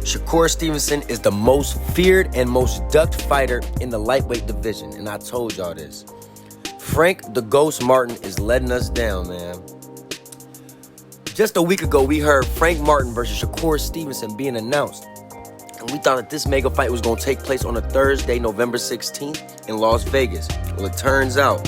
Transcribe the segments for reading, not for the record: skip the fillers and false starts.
Shakur Stevenson is the most feared and most ducked fighter in the lightweight division, and I told y'all this. Frank the Ghost Martin is letting us down, man. Just a week ago, we heard Frank Martin versus Shakur Stevenson being announced, and we thought that this mega fight was going to take place on a Thursday, November 16th in Las Vegas. Well, it turns out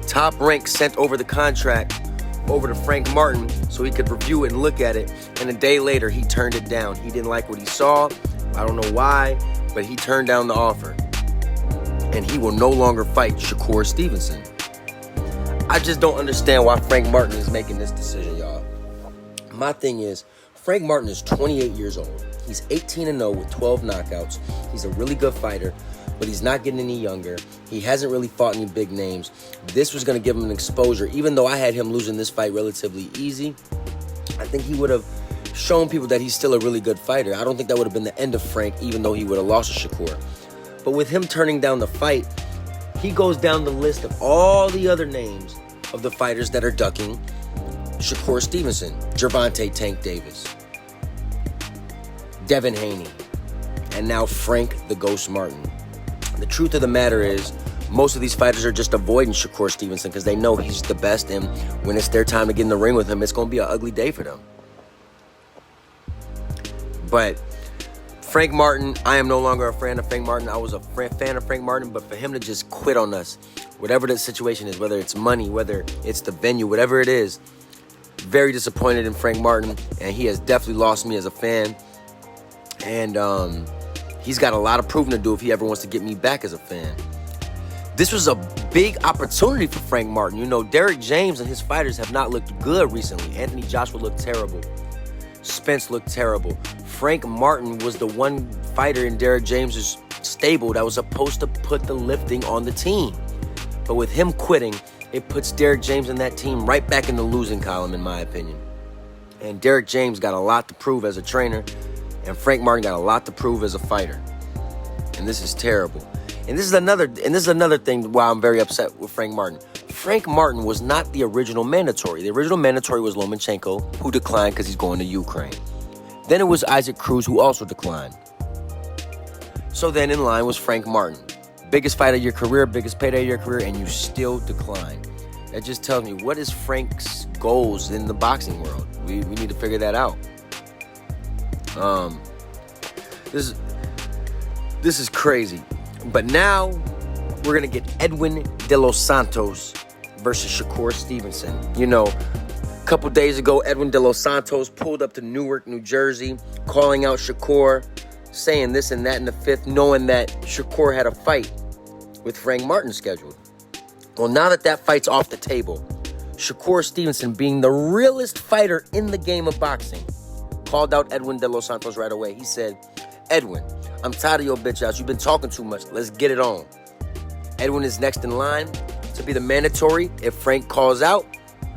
Top Rank sent over the contract over to Frank Martin so he could review it and look at it, and a day later he turned it down. He didn't like what he saw. I don't know why, but he turned down the offer, and he will no longer fight Shakur Stevenson. I just don't understand why Frank Martin is making this decision, y'all. My thing is, Frank Martin is 28 years old. He's 18-0 with 12 knockouts. He's a really good fighter, but he's not getting any younger. He hasn't really fought any big names. This was going to give him an exposure. Even though I had him losing this fight relatively easy, I think he would have shown people that he's still a really good fighter. I don't think that would have been the end of Frank, even though he would have lost to Shakur. But with him turning down the fight, he goes down the list of all the other names of the fighters that are ducking Shakur Stevenson. Gervonta Tank Davis, Devin Haney, and now Frank the Ghost Martin. The truth of the matter is, most of these fighters are just avoiding Shakur Stevenson because they know he's the best, and when it's their time to get in the ring with him, it's going to be an ugly day for them. But Frank Martin, I am no longer a fan of Frank Martin. I was a fan of Frank Martin, but for him to just quit on us, whatever the situation is, whether it's money, whether it's the venue, whatever it is, very disappointed in Frank Martin, and he has definitely lost me as a fan. And he's got a lot of proving to do if he ever wants to get me back as a fan. This was a big opportunity for Frank Martin. You know, Derrick James and his fighters have not looked good recently. Anthony Joshua looked terrible. Spence looked terrible. Frank Martin was the one fighter in Derrick James's stable that was supposed to put the lifting on the team. But with him quitting, it puts Derrick James and that team right back in the losing column, in my opinion. And Derrick James got a lot to prove as a trainer, and Frank Martin got a lot to prove as a fighter. And this is terrible. And this is another thing why I'm very upset with Frank Martin. Frank Martin was not the original mandatory. The original mandatory was Lomachenko, who declined because he's going to Ukraine. Then it was Isaac Cruz, who also declined. So then in line was Frank Martin. Biggest fight of your career, biggest payday of your career, and you still decline. That just tells me, what is Frank's goals in the boxing world? We need to figure that out. This is crazy. But now we're going to get Edwin De Los Santos versus Shakur Stevenson. You know, a couple days ago, Edwin De Los Santos pulled up to Newark, New Jersey, calling out Shakur, saying this and that in the fifth, knowing that Shakur had a fight with Frank Martin scheduled. Well, now that that fight's off the table, Shakur Stevenson, being the realest fighter in the game of boxing, called out Edwin De Los Santos right away. He said, "Edwin, I'm tired of your bitch ass. You've been talking too much. Let's get it on." Edwin is next in line to be the mandatory. If Frank calls out,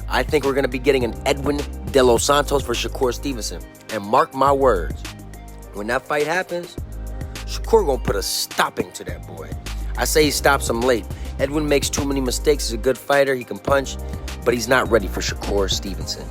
I think we're going to be getting an Edwin De Los Santos for Shakur Stevenson. And mark my words, when that fight happens, Shakur going to put a stopping to that boy. I say he stops him late. Edwin makes too many mistakes. He's a good fighter. He can punch, but he's not ready for Shakur Stevenson.